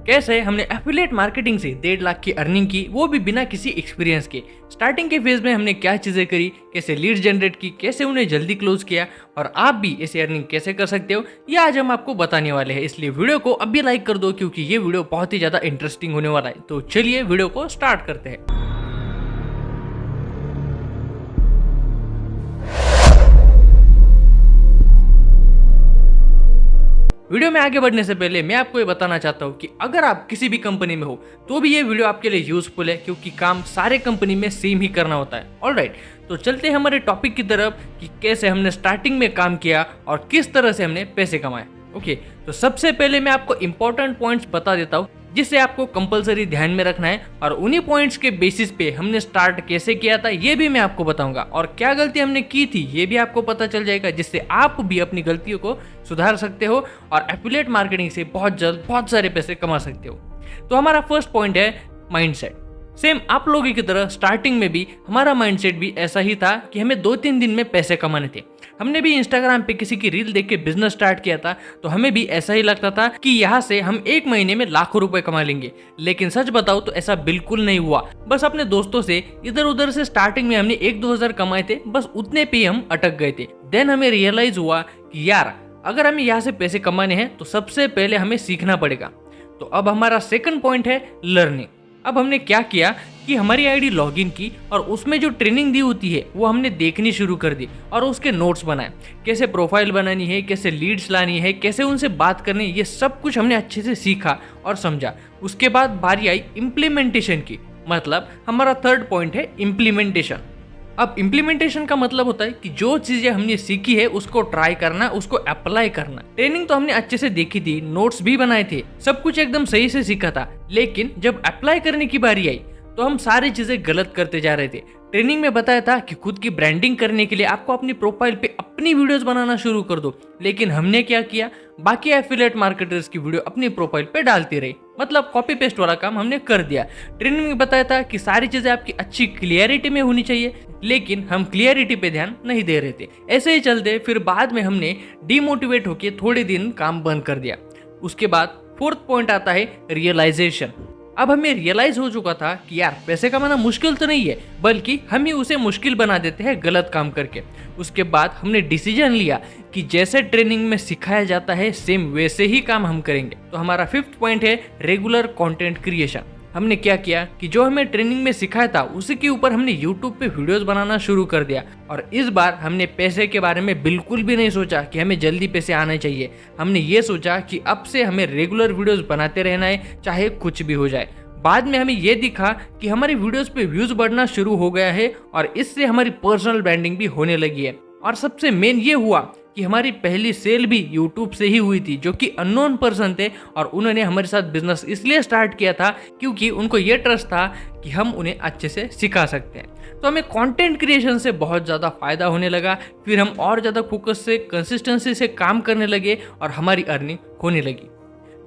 कैसे हमने affiliate marketing से 1.5 लाख की अर्निंग की, वो भी बिना किसी एक्सपीरियंस के। स्टार्टिंग के फेज में हमने क्या चीज़ें करी, कैसे लीड जनरेट की, कैसे उन्हें जल्दी क्लोज किया और आप भी ऐसी अर्निंग कैसे कर सकते हो, ये आज हम आपको बताने वाले हैं। इसलिए वीडियो को अभी लाइक कर दो क्योंकि ये वीडियो बहुत ही ज़्यादा इंटरेस्टिंग होने वाला है। तो चलिए वीडियो को स्टार्ट करते हैं। वीडियो में आगे बढ़ने से पहले मैं आपको ये बताना चाहता हूँ कि अगर आप किसी भी कंपनी में हो तो भी ये वीडियो आपके लिए यूजफुल है, क्योंकि काम सारे कंपनी में सेम ही करना होता है। ऑलराइट, तो चलते हैं हमारे टॉपिक की तरफ कि कैसे हमने स्टार्टिंग में काम किया और किस तरह से हमने पैसे कमाए। ओके, तो सबसे पहले मैं आपको इंपॉर्टेंट पॉइंट्स बता देता हूँ जिसे आपको कंपलसरी ध्यान में रखना है, और उन्हीं पॉइंट्स के बेसिस पे हमने स्टार्ट कैसे किया था ये भी मैं आपको बताऊंगा, और क्या गलती हमने की थी ये भी आपको पता चल जाएगा, जिससे आप भी अपनी गलतियों को सुधार सकते हो और एफिलिएट मार्केटिंग से बहुत जल्द बहुत सारे पैसे कमा सकते हो। तो हमारा फर्स्ट पॉइंट है माइंडसेट। सेम आप लोगों की तरह स्टार्टिंग में भी हमारा माइंडसेट भी ऐसा ही था कि हमें 2-3 दिन में पैसे कमाने थे। हमने भी इंस्टाग्राम पे किसी की रील देख के बिजनेस स्टार्ट किया था, तो हमें भी ऐसा ही लगता था कि यहाँ से हम 1 महीने में लाखों रुपए कमा लेंगे। लेकिन सच बताओ तो ऐसा बिल्कुल नहीं हुआ। बस अपने दोस्तों से इधर उधर से स्टार्टिंग में हमने 1-2 हज़ार कमाए थे, बस उतने पे ही हम अटक गए थे। देन हमें रियलाइज हुआ कि यार अगर हमें यहाँ से पैसे कमाने हैं तो सबसे पहले हमें सीखना पड़ेगा। तो अब हमारा सेकंड पॉइंट है लर्निंग। अब हमने क्या किया कि हमारी आईडी लॉगिन की और उसमें जो ट्रेनिंग दी होती है वो हमने देखनी शुरू कर दी और उसके नोट्स बनाए। कैसे प्रोफाइल बनानी है, कैसे लीड्स लानी है, कैसे उनसे बात करनी है, ये सब कुछ हमने अच्छे से सीखा और समझा। उसके बाद बारी आई इम्प्लीमेंटेशन की, मतलब हमारा थर्ड पॉइंट है इम्प्लीमेंटेशन। अब इम्प्लीमेंटेशन का मतलब होता है कि जो चीजें हमने सीखी है उसको ट्राई करना, उसको अप्लाई करना। ट्रेनिंग तो हमने अच्छे से देखी थी, नोट्स भी बनाए थे, सब कुछ एकदम सही से सीखा था, लेकिन जब अप्लाई करने की बारी आई तो हम सारी चीजें गलत करते जा रहे थे। ट्रेनिंग में बताया था कि खुद की ब्रांडिंग करने के लिए आपको अपनी प्रोफाइल पे अपनी वीडियोस बनाना शुरू कर दो, लेकिन हमने क्या किया, बाकी एफिलिएट मार्केटर्स की वीडियो अपनी प्रोफाइल पे डालते रहे, मतलब कॉपी पेस्ट वाला काम हमने कर दिया। ट्रेनिंग में बताया था कि सारी चीजें आपकी अच्छी क्लियरिटी में होनी चाहिए, लेकिन हम क्लियरिटी पे ध्यान नहीं दे रहे थे। ऐसे ही चलते फिर बाद में हमने डिमोटिवेट होकर थोड़े दिन काम बंद कर दिया। उसके बाद फोर्थ पॉइंट आता है रियलाइजेशन। अब हमें रियलाइज हो चुका था कि यार पैसे कमाना मुश्किल तो नहीं है, बल्कि हम ही उसे मुश्किल बना देते हैं गलत काम करके। उसके बाद हमने डिसीजन लिया कि जैसे ट्रेनिंग में सिखाया जाता है सेम वैसे ही काम हम करेंगे। तो हमारा फिफ्थ पॉइंट है रेगुलर कंटेंट क्रिएशन। हमने क्या किया कि जो हमें ट्रेनिंग में सिखाया था उसी के ऊपर हमने यूट्यूब पे वीडियोस बनाना शुरू कर दिया, और इस बार हमने पैसे के बारे में बिल्कुल भी नहीं सोचा कि हमें जल्दी पैसे आने चाहिए। हमने ये सोचा कि अब से हमें रेगुलर वीडियोस बनाते रहना है, चाहे कुछ भी हो जाए। बाद में हमें ये दिखा कि हमारी वीडियोस पे व्यूज बढ़ना शुरू हो गया है और इससे हमारी पर्सनल ब्रांडिंग भी होने लगी है। और सबसे मेन ये हुआ कि हमारी पहली सेल भी यूट्यूब से ही हुई थी, जो कि अननोन पर्सन थे, और उन्होंने हमारे साथ बिजनेस इसलिए स्टार्ट किया था क्योंकि उनको ये ट्रस्ट था कि हम उन्हें अच्छे से सिखा सकते हैं। तो हमें कंटेंट क्रिएशन से बहुत ज़्यादा फायदा होने लगा। फिर हम और ज़्यादा फोकस से, कंसिस्टेंसी से काम करने लगे और हमारी अर्निंग होने लगी।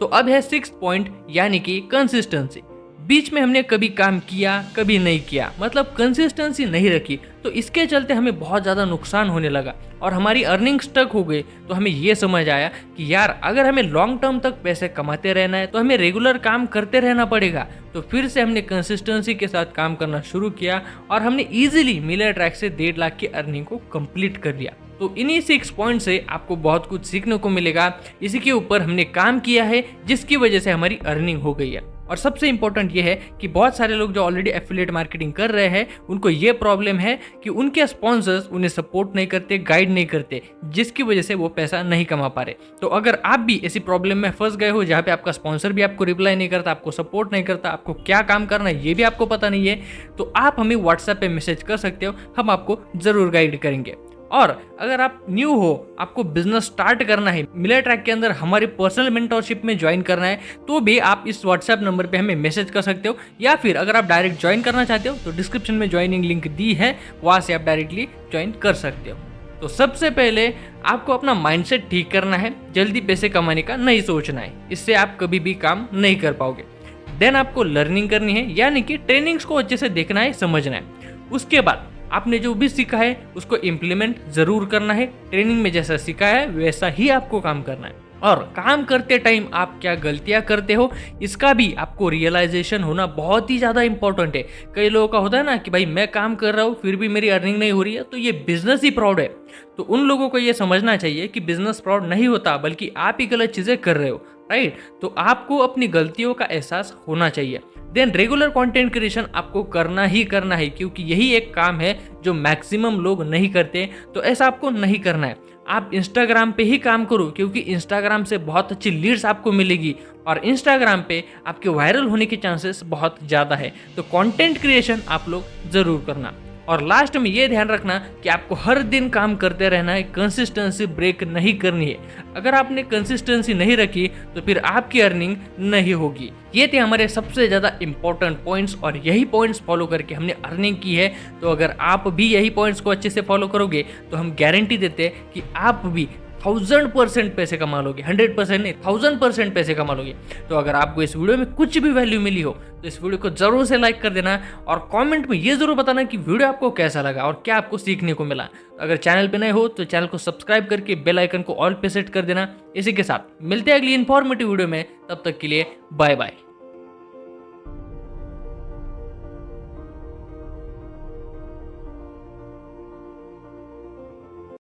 तो अब है सिक्स्थ पॉइंट, यानी कि कंसिस्टेंसी। बीच में हमने कभी काम किया कभी नहीं किया, मतलब कंसिस्टेंसी नहीं रखी, तो इसके चलते हमें बहुत ज़्यादा नुकसान होने लगा और हमारी अर्निंग स्टक हो गई। तो हमें ये समझ आया कि यार अगर हमें लॉन्ग टर्म तक पैसे कमाते रहना है तो हमें रेगुलर काम करते रहना पड़ेगा। तो फिर से हमने कंसिस्टेंसी के साथ काम करना शुरू किया और हमने ईजिली मिलियन ट्रैक से 1.5 लाख की अर्निंग को कंप्लीट कर लिया। तो इन्हीं 6 पॉइंट से आपको बहुत कुछ सीखने को मिलेगा। इसी के ऊपर हमने काम किया है, जिसकी वजह से हमारी अर्निंग हो गई है। और सबसे इंपॉर्टेंट ये है कि बहुत सारे लोग जो ऑलरेडी एफिलिएट मार्केटिंग कर रहे हैं उनको ये प्रॉब्लम है कि उनके स्पॉन्सर्स उन्हें सपोर्ट नहीं करते, गाइड नहीं करते, जिसकी वजह से वो पैसा नहीं कमा पा रहे। तो अगर आप भी ऐसी प्रॉब्लम में फंस गए हो जहाँ पे आपका स्पॉन्सर भी आपको रिप्लाई नहीं करता, आपको सपोर्ट नहीं करता, आपको क्या काम करना है ये भी आपको पता नहीं है, तो आप हमें व्हाट्सएप पे मैसेज कर सकते हो, हम आपको जरूर गाइड करेंगे। और अगर आप न्यू हो, आपको बिजनेस स्टार्ट करना है, मिलियन ट्रैक के अंदर हमारी पर्सनल मेंटरशिप में ज्वाइन करना है, तो भी आप इस व्हाट्सएप नंबर पे हमें मैसेज कर सकते हो, या फिर अगर आप डायरेक्ट ज्वाइन करना चाहते हो तो डिस्क्रिप्शन में ज्वाइनिंग लिंक दी है, वहां से आप डायरेक्टली ज्वाइन कर सकते हो। तो सबसे पहले आपको अपना माइंडसेट ठीक करना है, जल्दी पैसे कमाने का नहीं सोचना है, इससे आप कभी भी काम नहीं कर पाओगे। देन आपको लर्निंग करनी है, यानी कि ट्रेनिंग्स को अच्छे से देखना है, समझना है। उसके बाद आपने जो भी सीखा है उसको इम्प्लीमेंट जरूर करना है। ट्रेनिंग में जैसा सीखा है वैसा ही आपको काम करना है। और काम करते टाइम आप क्या गलतियां करते हो इसका भी आपको रियलाइजेशन होना बहुत ही ज़्यादा इंपॉर्टेंट है। कई लोगों का होता है ना कि भाई मैं काम कर रहा हूँ फिर भी मेरी अर्निंग नहीं हो रही है, तो ये बिजनेस ही फ्रॉड है। तो उन लोगों को ये समझना चाहिए कि बिजनेस फ्रॉड नहीं होता, बल्कि आप ही गलत चीज़ें कर रहे हो। राइट, तो आपको अपनी गलतियों का एहसास होना चाहिए। देन रेगुलर कंटेंट क्रिएशन आपको करना है, क्योंकि यही एक काम है जो मैक्सिमम लोग नहीं करते। तो ऐसा आपको नहीं करना है। आप इंस्टाग्राम पे ही काम करो, क्योंकि इंस्टाग्राम से बहुत अच्छी लीड्स आपको मिलेगी और इंस्टाग्राम पे आपके वायरल होने के चांसेस बहुत ज़्यादा है। तो कंटेंट क्रिएशन आप लोग ज़रूर करना। और लास्ट में ये ध्यान रखना कि आपको हर दिन काम करते रहना है, कंसिस्टेंसी ब्रेक नहीं करनी है। अगर आपने कंसिस्टेंसी नहीं रखी तो फिर आपकी अर्निंग नहीं होगी। ये थे हमारे सबसे ज़्यादा इंपॉर्टेंट पॉइंट्स, और यही पॉइंट्स फॉलो करके हमने अर्निंग की है। तो अगर आप भी यही पॉइंट्स को अच्छे से फॉलो करोगे तो हम गारंटी देते हैं कि आप भी 1000% पैसे कमा लोगे। 100% नहीं, 1000% पैसे कमा लोगे। तो अगर आपको इस वीडियो में कुछ भी वैल्यू मिली हो तो इस वीडियो को जरूर से लाइक कर देना, और कमेंट में ये जरूर बताना कि वीडियो आपको कैसा लगा और क्या आपको सीखने को मिला। तो अगर चैनल पे नए हो तो चैनल को सब्सक्राइब करके बेल आइकन को ऑल पे सेट कर देना। इसी के साथ मिलते हैं अगली इन्फॉर्मेटिव वीडियो में, तब तक के लिए बाय बाय।